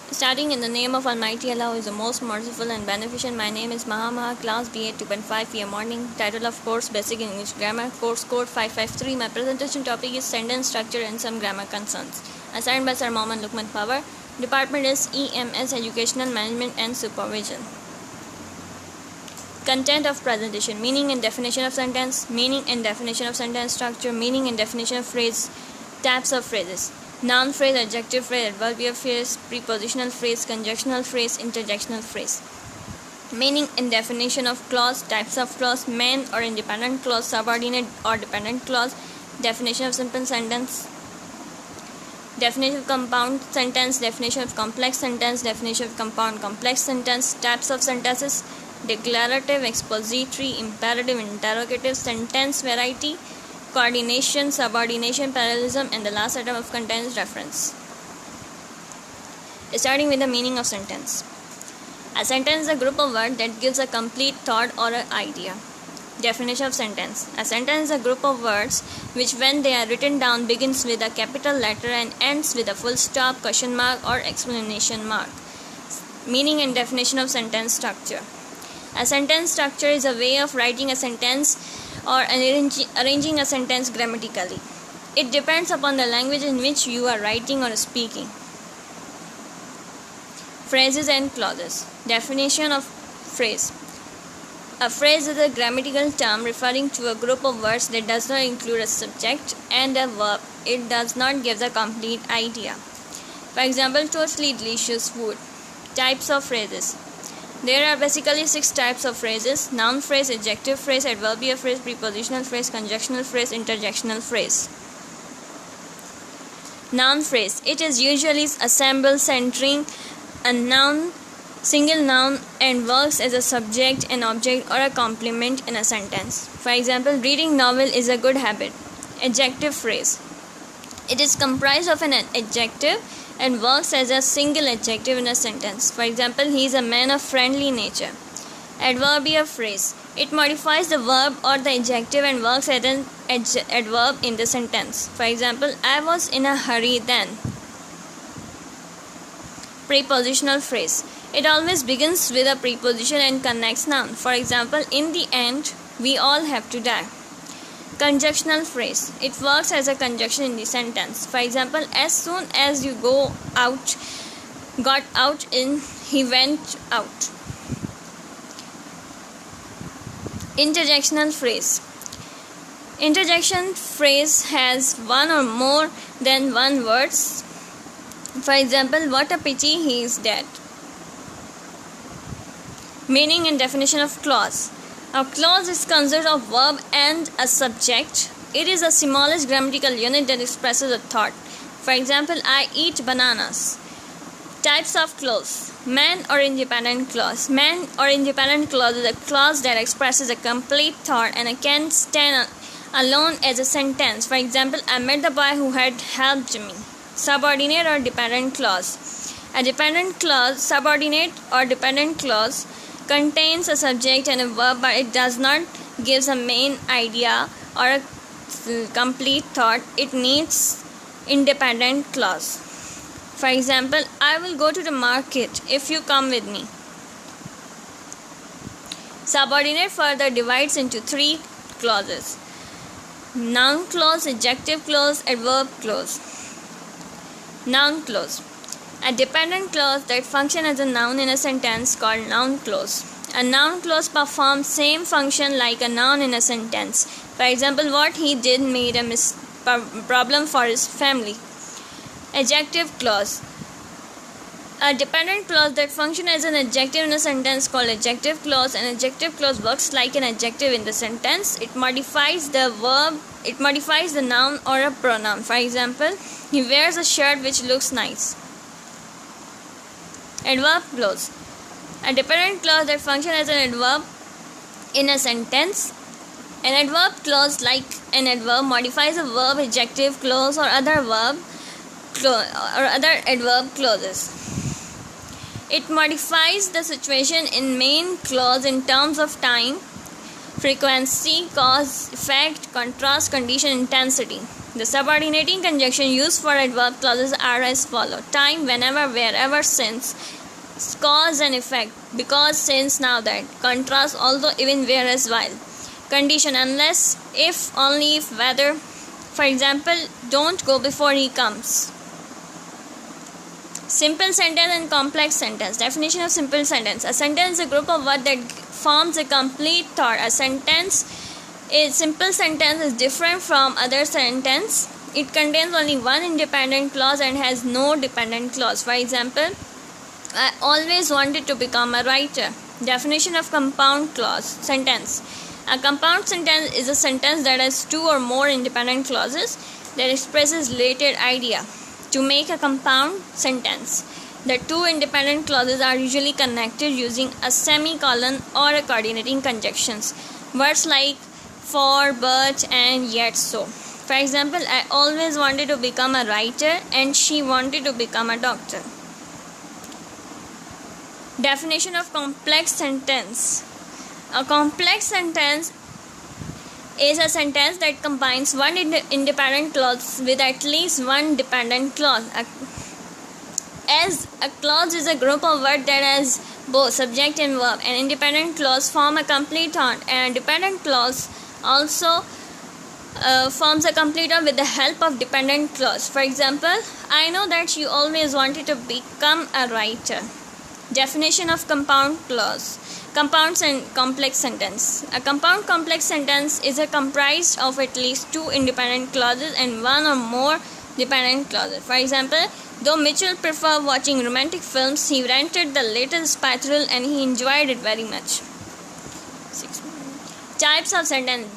Starting in the name of Almighty Allah, who is the most merciful and beneficent. My name is Maha, class BA 2.5 PM morning. Title of course Basic English Grammar, course code 553. My presentation topic is sentence structure and some grammar concerns. Assigned by Sir Mohammed Lukman Power. Department is EMS, Educational Management and Supervision. Content of presentation: meaning and definition of sentence, meaning and definition of sentence structure, meaning and definition of phrase, types of phrases, noun phrase, adjective phrase, adverbial phrase, prepositional phrase, conjunctional phrase, interjectional phrase. Meaning and definition of clause, types of clause, main or independent clause, subordinate or dependent clause, definition of simple sentence, definition of compound sentence, definition of complex sentence, definition of compound complex sentence, types of sentences, declarative, expository, imperative, interrogative, sentence variety, coordination, subordination, parallelism, and the last item of contains reference. Starting with the meaning of sentence. A sentence is a group of words that gives a complete thought or an idea. Definition of sentence. A sentence is a group of words which, when they are written down, begins with a capital letter and ends with a full stop, question mark, or exclamation mark. Meaning and definition of sentence structure. A sentence structure is a way of writing a sentence or arranging a sentence grammatically. It depends upon the language in which you are writing or speaking. Phrases and clauses. Definition of phrase. A phrase is a grammatical term referring to a group of words that does not include a subject and a verb. It does not give the complete idea. For example, totally delicious food. Types of phrases. There are basically 6 types of phrases: noun phrase, adjective phrase, adverbial phrase, prepositional phrase, conjunctional phrase, interjectional phrase. Noun phrase. It is usually assembled centering a noun, single noun, and works as a subject, an object, or a complement in a sentence. For example, reading novel is a good habit. Adjective phrase. It is comprised of an adjective and works as a single adjective in a sentence. For example, he is a man of friendly nature. Adverbial phrase. It modifies the verb or the adjective and works as an adverb in the sentence. For example, I was in a hurry then. Prepositional phrase. It always begins with a preposition and connects noun. For example, in the end, we all have to die. Conjunctional phrase. It works as a conjunction in the sentence. For example, as soon as you got out in, he went out. Interjectional phrase. Interjection phrase has one or more than one words. For example, what a pity he is dead. Meaning and definition of clause. A clause is consisted of verb and a subject. It is the smallest grammatical unit that expresses a thought. For example, I eat bananas. Types of clause. Man or independent clause. Man or independent clause is a clause that expresses a complete thought and can stand alone as a sentence. For example, I met the boy who had helped me. Subordinate or dependent clause. A dependent clause, subordinate or dependent clause, contains a subject and a verb, but it does not give a main idea or a complete thought. It needs independent clause. For example, I will go to the market if you come with me. Subordinate further divides into 3 clauses: noun clause, adjective clause, adverb clause. Noun clause. A dependent clause that functions as a noun in a sentence called noun clause. A noun clause performs same function like a noun in a sentence. For example, what he did made a problem for his family. Adjective clause. A dependent clause that functions as an adjective in a sentence called adjective clause. An adjective clause works like an adjective in the sentence. It modifies the verb, it modifies the noun or a pronoun. For example, he wears a shirt which looks nice. Adverb clause. A dependent clause that functions as an adverb in a sentence. An adverb clause, like an adverb, modifies a verb, adjective clause, or other adverb clauses. It modifies the situation in main clause in terms of time, frequency, cause, effect, contrast, condition, intensity. The subordinating conjunction used for adverb clauses are as follow: time, whenever, wherever, since, cause and effect, because, since, now, that, contrast, although, even, whereas, while, condition, unless, if, only if, whether. For example, don't go before he comes. Simple sentence and complex sentence. Definition of simple sentence. A sentence is a group of words that forms a complete thought. A simple sentence is different from other sentence. It contains only one independent clause and has no dependent clause. For example, I always wanted to become a writer. Definition of compound clause sentence. A compound sentence is a sentence that has two or more independent clauses that expresses related idea. To make a compound sentence, the two independent clauses are usually connected using a semicolon or a coordinating conjunctions. Words like for, but, and yet, so. For example, I always wanted to become a writer and she wanted to become a doctor. Definition of complex sentence. A complex sentence is a sentence that combines one independent clause with at least one dependent clause. As a clause is a group of words that has both subject and verb, an independent clause form a complete thought, and a dependent clause also forms a complete thought with the help of dependent clause. For example, I know that you always wanted to become a writer. Definition of compound clause. Compound and complex sentence. A compound complex sentence is comprised of at least two independent clauses and one or more dependent clauses. For example, though Mitchell preferred watching romantic films, he rented the latest Spy Thrill and he enjoyed it very much. Types of sentence.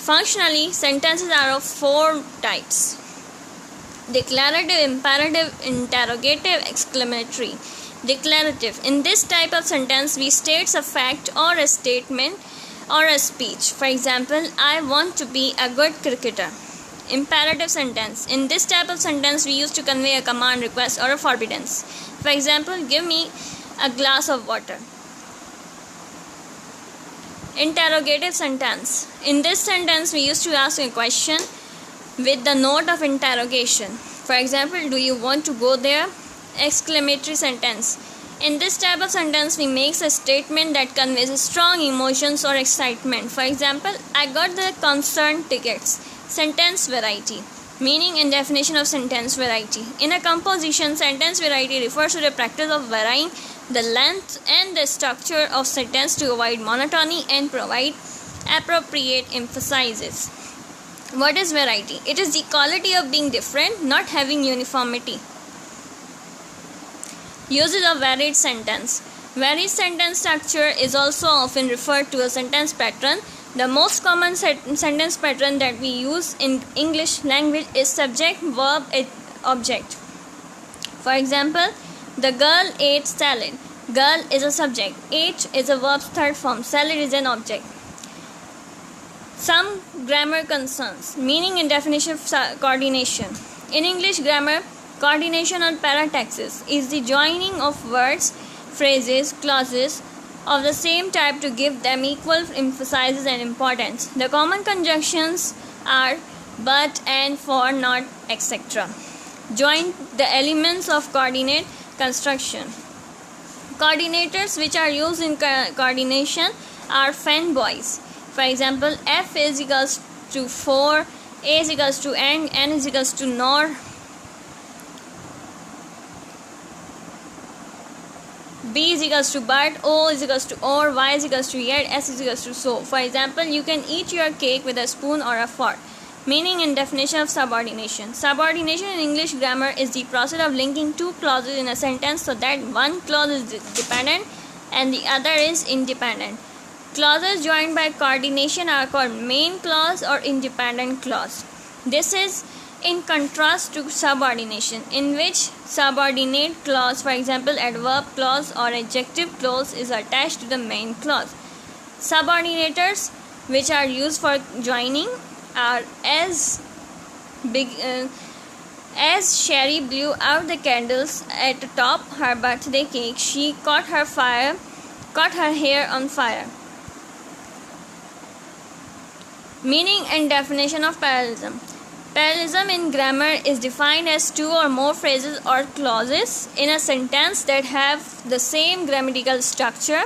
Functionally, sentences are of four types: declarative, imperative, interrogative, exclamatory. Declarative. In this type of sentence, we state a fact or a statement or a speech. For example, I want to be a good cricketer. Imperative sentence. In this type of sentence, we use to convey a command, request, or a forbiddance. For example, give me a glass of water. Interrogative sentence. In this sentence, we used to ask a question with the note of interrogation. For example, do you want to go there? Exclamatory sentence. In this type of sentence, we make a statement that conveys strong emotions or excitement. For example, I got the concert tickets. Sentence variety. Meaning and definition of sentence variety. In a composition, sentence variety refers to the practice of varying the length and the structure of sentence to avoid monotony and provide appropriate emphases. What is variety? It is the quality of being different, not having uniformity. Uses of varied sentence. Varied sentence structure is also often referred to as sentence pattern. The most common sentence pattern that we use in English language is subject, verb, object. For example, the girl ate salad. Girl is a subject. Ate is a verb's third form. Salad is an object. Some grammar concerns. Meaning and definition of coordination. In English grammar, coordination or parataxis is the joining of words, phrases, clauses of the same type to give them equal emphasis and importance. The common conjunctions are but, and, for, not, etc. Join the elements of coordinate construction. Coordinators which are used in coordination are fanboys. For example, F is equals to for, A is equals to and, N is equals to nor, B is equals to but, O is equals to or, Y is equals to yet, S is equals to so. For example, you can eat your cake with a spoon or a fork. Meaning and definition of subordination. Subordination in English grammar is the process of linking two clauses in a sentence so that one clause is dependent and the other is independent. Clauses joined by coordination are called main clause or independent clause. This is in contrast to subordination, in which subordinate clause, for example adverb clause or adjective clause, is attached to the main clause. Subordinators which are used for joining are as Sherry blew out the candles at the top her birthday cake, she caught her hair on fire. Meaning and definition of parallelism. Parallelism in grammar is defined as two or more phrases or clauses in a sentence that have the same grammatical structure.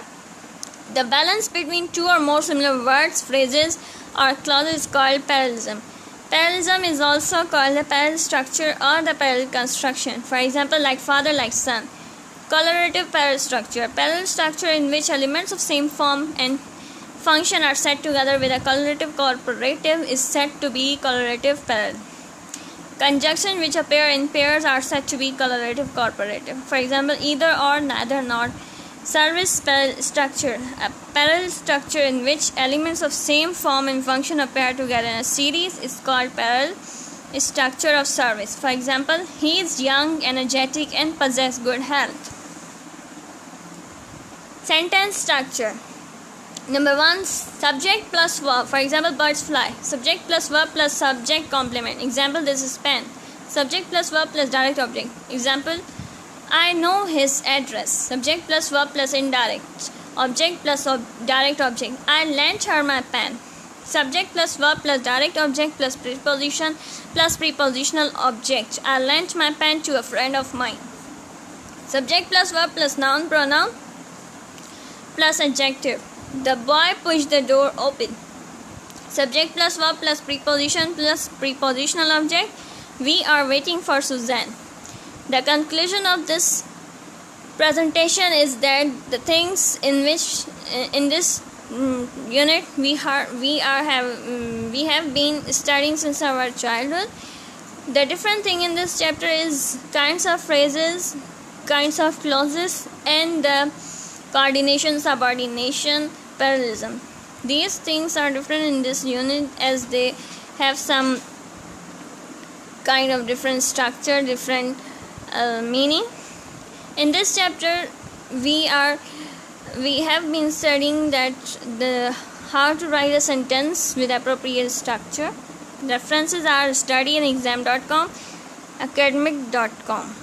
The balance between two or more similar words, phrases, or clauses is called parallelism. Parallelism is also called the parallel structure or the parallel construction. For example, like father, like son. Correlative parallel structure. Parallel structure in which elements of same form and function are set together with a correlative corporative is said to be correlative parallel. Conjunction which appear in pairs are said to be correlative corporative. For example, either or, neither nor. Service parallel structure. A parallel structure in which elements of same form and function appear together in a series is called parallel structure of service. For example, he is young, energetic, and possesses good health. Sentence structure. Number 1, subject plus verb. For example, birds fly. Subject plus verb plus subject complement. Example, this is pen. Subject plus verb plus direct object. Example, I know his address. Subject plus verb plus indirect object plus direct object. I lent her my pen. Subject plus verb plus direct object plus preposition plus prepositional object. I lent my pen to a friend of mine. Subject plus verb plus noun pronoun plus adjective. The boy pushed the door open. Subject plus verb plus preposition plus prepositional object. We are waiting for Suzanne. The conclusion of this presentation is that the things in which in this unit we have been studying since our childhood. The different thing in this chapter is kinds of phrases, kinds of clauses, and the coordination, subordination, parallelism. These things are different in this unit as they have some kind of different structure, different meaning. In this chapter we have been studying that how to write a sentence with appropriate structure. References are studyandexam.com, academic.com.